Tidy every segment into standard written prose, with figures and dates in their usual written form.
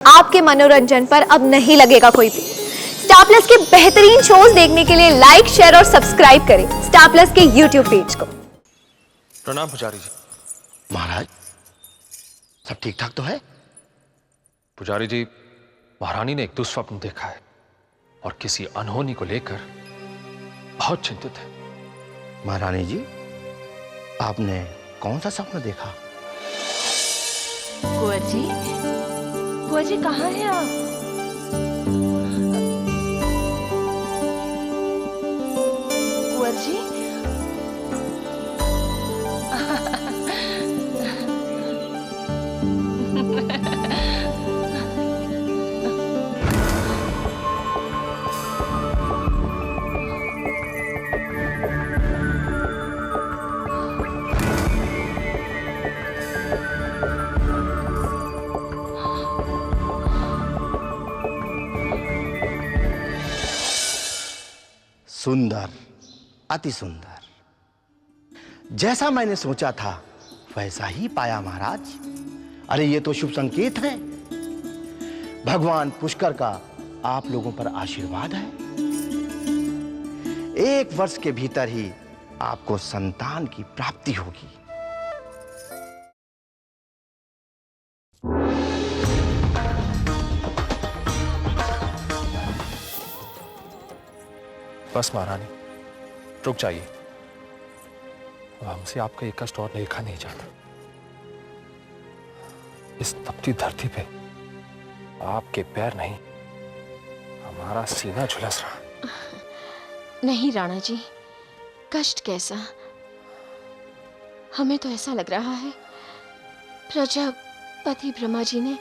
आपके मनोरंजन पर अब नहीं लगेगा कोई भी। स्टार प्लस के बेहतरीन शोज देखने के लिए लाइक, शेयर और सब्सक्राइब करें स्टार प्लस के यूट्यूब पेज को। प्रणाम पुजारी जी। महाराज, सब ठीक ठाक तो है? पुजारी जी, महारानी ने एक दुस्वप्न देखा है और किसी अनहोनी को लेकर बहुत चिंतित है। महारानी जी, आपने कौन सा सपना देखा? कुंवर जी कहाँ हैं आप? कुंवर जी, सुंदर, अति सुंदर। जैसा मैंने सोचा था वैसा ही पाया महाराज। अरे ये तो शुभ संकेत है। भगवान पुष्कर का आप लोगों पर आशीर्वाद है। 1 वर्ष के भीतर ही आपको संतान की प्राप्ति होगी। बस महारानी, रुक जाइए। हमसे आपका एक कष्ट और देखा नहीं जाता। इस तपती धरती पे आपके पैर नहीं, हमारा सीना झुलस रहा। नहीं राणा जी, कष्ट कैसा? हमें तो ऐसा लग रहा है प्रजापति ब्रह्मा जी ने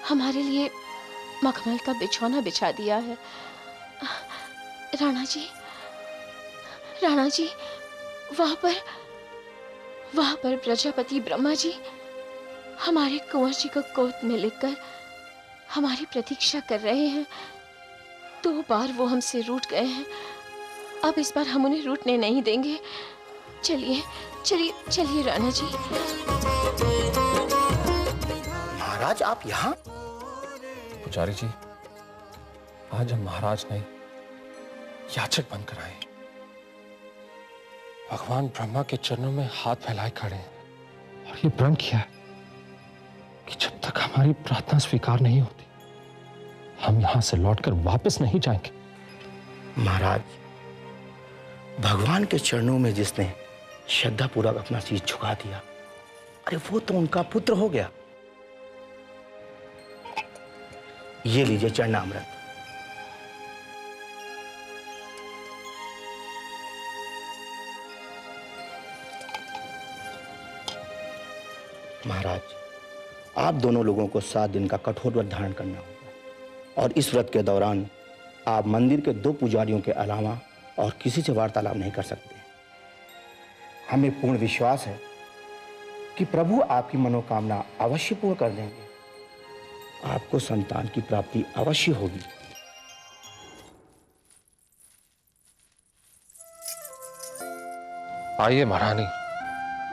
हमारे लिए मखमल का बिछौना बिछा दिया है। राणा जी, वहां पर प्रजापति ब्रह्मा जी हमारे कुंवर जी को गोद में लेकर हमारी प्रतीक्षा कर रहे हैं। 2 बार वो हमसे रूठ गए हैं, अब इस बार हम उन्हें रूठने नहीं देंगे। चलिए राणा जी। महाराज, आप यहाँ? पुजारी जी, आज हम महाराज नहीं, याचक बनकर आए। भगवान ब्रह्मा के चरणों में हाथ फैलाए खड़े हैं और ये प्रण किया है कि जब तक हमारी प्रार्थना स्वीकार नहीं होती हम यहां से लौटकर वापस नहीं जाएंगे। महाराज, भगवान के चरणों में जिसने श्रद्धापूर्वक अपना शीश झुका दिया, अरे वो तो उनका पुत्र हो गया। ये लीजिए चरणामृत। महाराज, आप दोनों लोगों को 7 दिन का कठोर व्रत धारण करना होगा और इस व्रत के दौरान आप मंदिर के 2 पुजारियों के अलावा और किसी से वार्तालाप नहीं कर सकते। हमें पूर्ण विश्वास है कि प्रभु आपकी मनोकामना अवश्य पूर्ण कर देंगे। आपको संतान की प्राप्ति अवश्य होगी। आइए महारानी,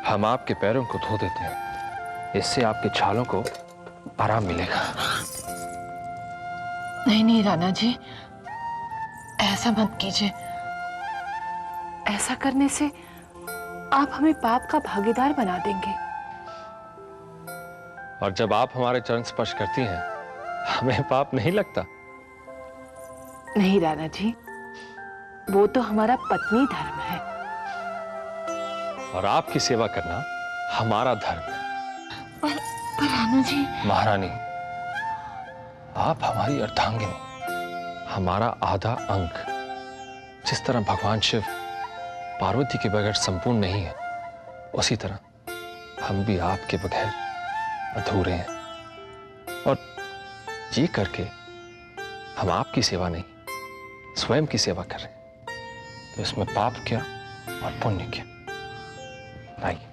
हम आपके पैरों को धो देते हैं, इससे आपके छालों को आराम मिलेगा। नहीं राणा जी, ऐसा मत कीजिए। ऐसा करने से आप हमें पाप का भागीदार बना देंगे। और जब आप हमारे चरण स्पर्श करती हैं हमें पाप नहीं लगता। नहीं राणा जी, वो तो हमारा पत्नी धर्म है। और आपकी सेवा करना हमारा धर्म है। पर राणा जी। महारानी, आप हमारी अर्धांगिनी, हमारा आधा अंग। जिस तरह भगवान शिव पार्वती के बगैर संपूर्ण नहीं है, उसी तरह हम भी आपके बगैर अधूरे हैं। और ये करके हम आपकी सेवा नहीं, स्वयं की सेवा कर रहे हैं, तो इसमें पाप क्या और पुण्य क्या? आइए।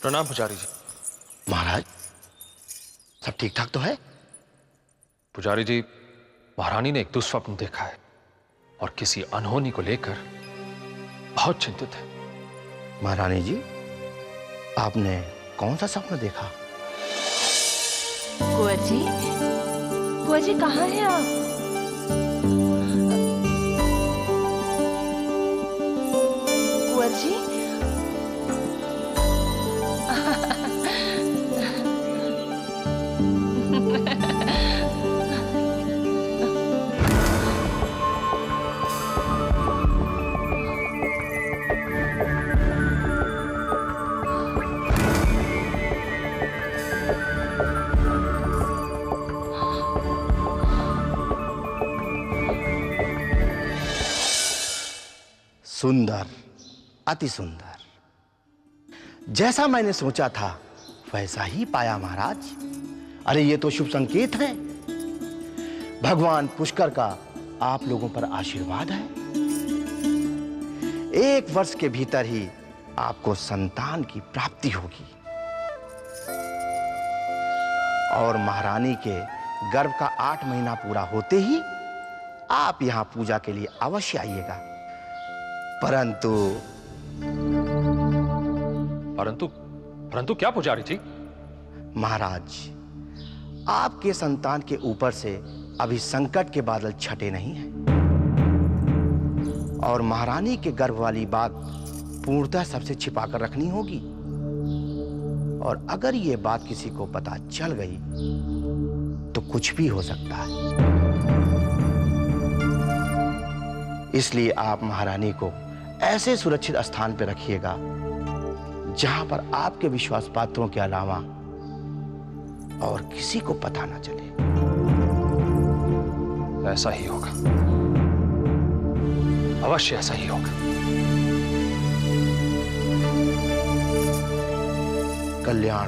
प्रणाम पुजारी जी। महाराज, सब ठीक ठाक तो है? पुजारी जी, महारानी ने एक दुस्वप्न देखा है और किसी अनहोनी को लेकर बहुत चिंतित है। महारानी जी, आपने कौन सा सपना देखा? कुंवर जी कहाँ हैं आप? कुंवर जी? सुंदर, अति सुंदर। जैसा मैंने सोचा था वैसा ही पाया महाराज। अरे ये तो शुभ संकेत है। भगवान पुष्कर का आप लोगों पर आशीर्वाद है। 1 वर्ष के भीतर ही आपको संतान की प्राप्ति होगी और महारानी के गर्भ का 8 महीना पूरा होते ही आप यहां पूजा के लिए अवश्य आइएगा। परंतु परंतु परंतु क्या पुजारी जी? महाराज, आपके संतान के ऊपर से अभी संकट के बादल छटे नहीं हैं और महारानी के गर्भ वाली बात पूर्णतः सबसे छिपाकर रखनी होगी। और अगर ये बात किसी को पता चल गई तो कुछ भी हो सकता है। इसलिए आप महारानी को ऐसे सुरक्षित स्थान पर रखिएगा जहां पर आपके विश्वास पात्रों के अलावा और किसी को पता ना चले। ऐसा ही होगा, अवश्य ऐसा ही होगा। कल्याण।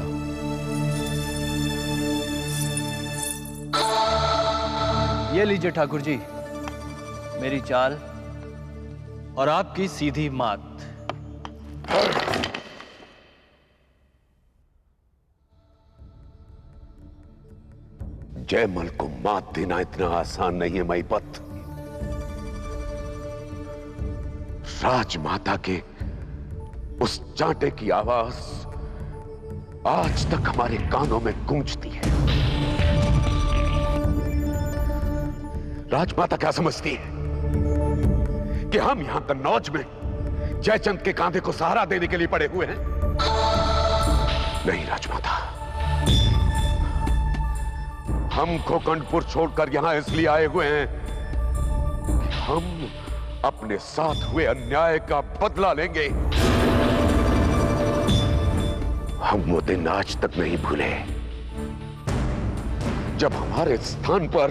ये लीजिए ठाकुर जी, मेरी चाल और आपकी सीधी मात। जयमल को मात देना इतना आसान नहीं है महिपत। राजमाता के उस चांटे की आवाज आज तक हमारे कानों में गूंजती है। राजमाता क्या समझती है कि हम यहां कन्नौज में जयचंद के कांधे को सहारा देने के लिए पड़े हुए हैं? नहीं राजमाता, हम खोखंडपुर छोड़कर यहां इसलिए आए हुए हैं कि हम अपने साथ हुए अन्याय का बदला लेंगे। हम वो दिन आज तक नहीं भूले जब हमारे स्थान पर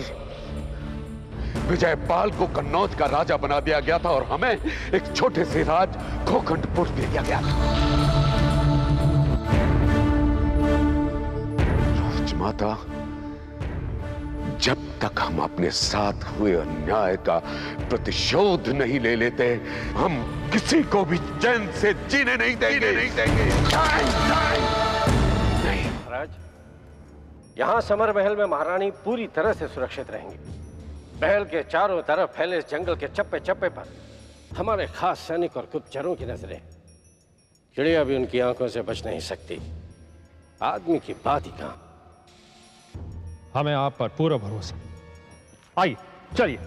विजयपाल को कन्नौज का राजा बना दिया गया था और हमें एक छोटे से राज खोखंडपुर दे दिया गया था। राजमाता, जब तक हम अपने साथ हुए अन्याय का प्रतिशोध नहीं ले लेते, हम किसी को भी चैन से जीने नहीं देंगे। नहीं। महाराज, यहाँ समर महल में महारानी पूरी तरह से सुरक्षित रहेंगी। महल के चारों तरफ फैले इस जंगल के चप्पे चप्पे पर हमारे खास सैनिक और गुप्तचरों की नजरें। चिड़िया भी उनकी आंखों से बच नहीं सकती। आदमी की बात ही कहां। हमें आप पर पूरा भरोसा। आइए चलिए।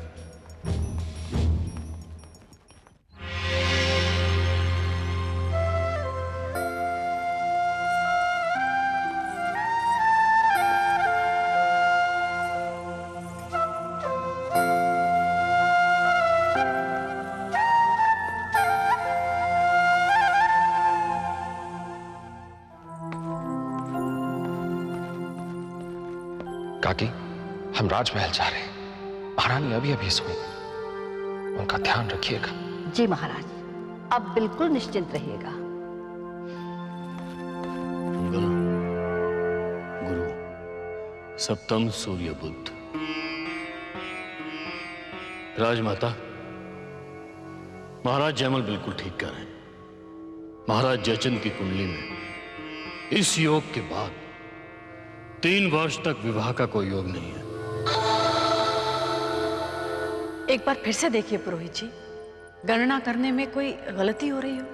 काकी, हम राजमहल जा रहे हैं। महारानी अभी अभी सोई, उनका ध्यान रखिएगा। जी महाराज, अब बिल्कुल निश्चिंत रहिएगा। गुरु सप्तम सूर्य बुध। राजमाता, महाराज जयमल बिल्कुल ठीक कह रहे हैं। महाराज जयचंद की कुंडली में इस योग के बाद 3 वर्ष तक विवाह का कोई योग नहीं है। एक बार फिर से देखिए पुरोहित जी, गणना करने में कोई गलती हो रही हो।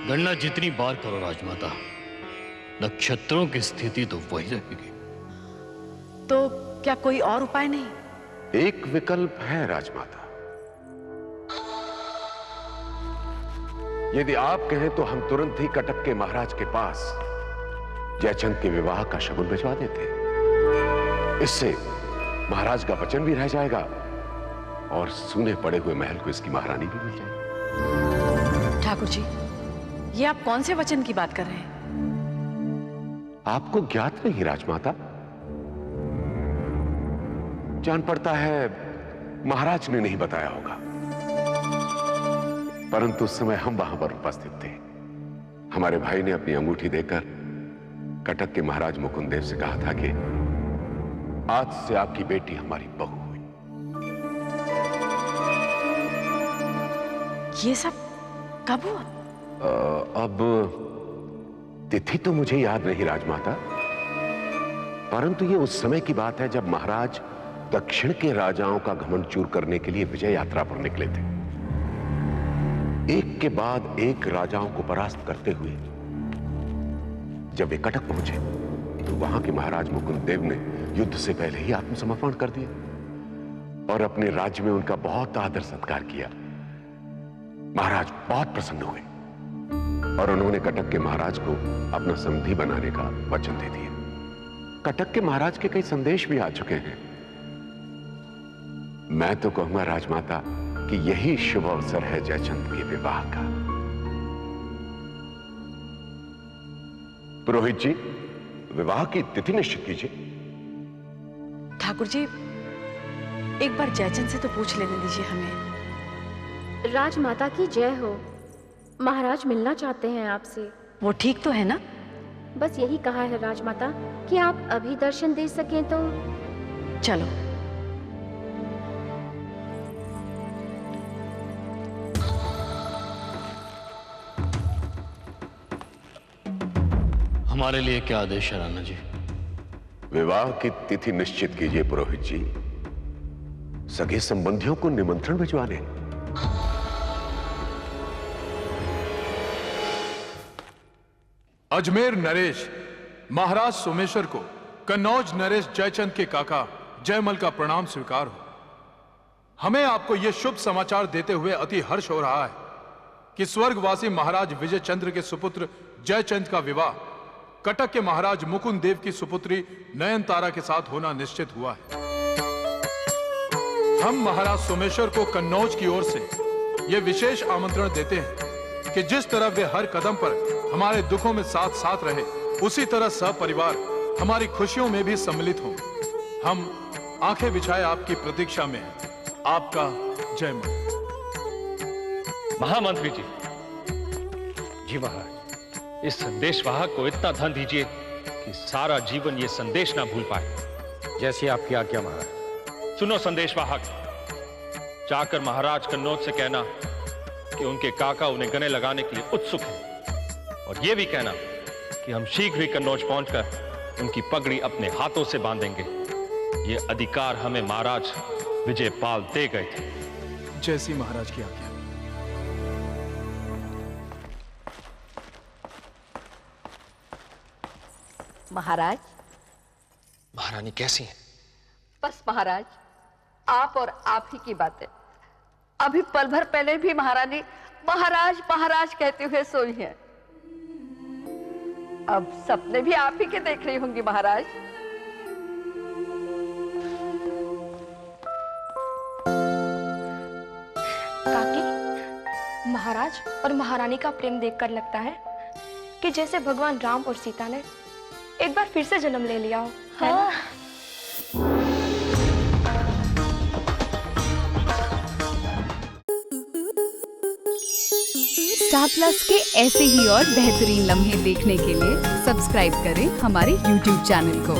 गणना जितनी बार करो राजमाता, नक्षत्रों की स्थिति तो वही रहेगी। तो क्या कोई और उपाय नहीं? एक विकल्प है राजमाता। यदि आप कहें तो हम तुरंत ही कटक के महाराज के पास जयचंद के विवाह का शगुन भिजवा देते। इससे महाराज का वचन भी रह जाएगा और सूने पड़े हुए महल को इसकी महारानी भी मिल जाएगी। ठाकुर जी, ये आप कौन से वचन की बात कर रहे हैं? आपको ज्ञात नहीं राजमाता? जान पड़ता है महाराज ने नहीं बताया होगा, परंतु उस समय हम वहां पर उपस्थित थे। हमारे भाई ने अपनी अंगूठी देकर कटक के महाराज मुकुंद देव से कहा था कि आज से आपकी बेटी हमारी बहू हुई। ये सब कब हुआ? अब तिथि तो मुझे याद नहीं राजमाता, परंतु ये उस समय की बात है जब महाराज दक्षिण के राजाओं का घमंड चूर करने के लिए विजय यात्रा पर निकले थे। एक के बाद एक राजाओं को परास्त करते हुए जब वे कटक पहुंचे तो वहां के महाराज मुकुंद देव ने युद्ध से पहले ही आत्मसमर्पण कर दिया और अपने राज्य में उनका बहुत आदर सत्कार किया। महाराज बहुत प्रसन्न हुए और उन्होंने कटक के महाराज को अपना समधी बनाने का वचन दे दिया। कटक के महाराज के कई संदेश भी आ चुके हैं। मैं तो कहूंगा राजमाता कि यही शुभ अवसर है जयचंद के विवाह का। पुरोहित जी, विवाह की तिथि निश्चित कीजिए। ठाकुर जी, एक बार जयचंद से तो पूछ लेने दीजिए हमें। राजमाता की जय हो। महाराज मिलना चाहते हैं आपसे। वो ठीक तो है ना? बस यही कहा है राजमाता कि आप अभी दर्शन दे सकें तो। चलो। हमारे लिए क्या आदेश है राणा जी? विवाह की तिथि निश्चित कीजिए पुरोहित जी। सगे संबंधियों को निमंत्रण भिजवाने। अजमेर नरेश महाराज सोमेश्वर को कन्नौज नरेश जयचंद के काका जयमल का प्रणाम स्वीकार हो। हमें आपको यह शुभ समाचार देते हुए अति हर्ष हो रहा है कि स्वर्गवासी महाराज विजय चंद्र के सुपुत्र जयचंद का विवाह कटक के महाराज मुकुंद देव की सुपुत्री नयनतारा के साथ होना निश्चित हुआ है। हम महाराज सोमेश्वर को कन्नौज की ओर से यह विशेष आमंत्रण देते हैं कि जिस तरह वे हर कदम पर हमारे दुखों में साथ साथ रहे, उसी तरह सपरिवार हमारी खुशियों में भी सम्मिलित हों। हम आंखें बिछाए आपकी प्रतीक्षा में हैं। आपका जयमल। महामंत्री जी। जी महाराज, इस संदेश वाहक को इतना धन दीजिए कि सारा जीवन ये संदेश ना भूल पाए। जैसी आपकी आज्ञा महाराज। सुनो संदेश वाहक, जाकर महाराज कन्नौज से कहना कि उनके काका उन्हें गले लगाने के लिए उत्सुक हैं और यह भी कहना कि हम शीघ्र ही कन्नौज पहुंचकर उनकी पगड़ी अपने हाथों से बांधेंगे। यह अधिकार हमें महाराज विजयपाल दे गए थे। जैसी महाराज की आज्ञा। महाराज। महारानी कैसी हैं? बस महाराज, आप और आप ही की बातें। अभी पल भर पहले भी महारानी महाराज महाराज कहते हुए सोई हैं। अब सपने भी आप ही के देख रही होंगी महाराज। काकी, महाराज और महारानी का प्रेम देखकर लगता है कि जैसे भगवान राम और सीता ने एक बार फिर से जन्म ले लिया हो। हाँ। स्टार प्लस के ऐसे ही और बेहतरीन लम्हे देखने के लिए सब्सक्राइब करें हमारे YouTube चैनल को।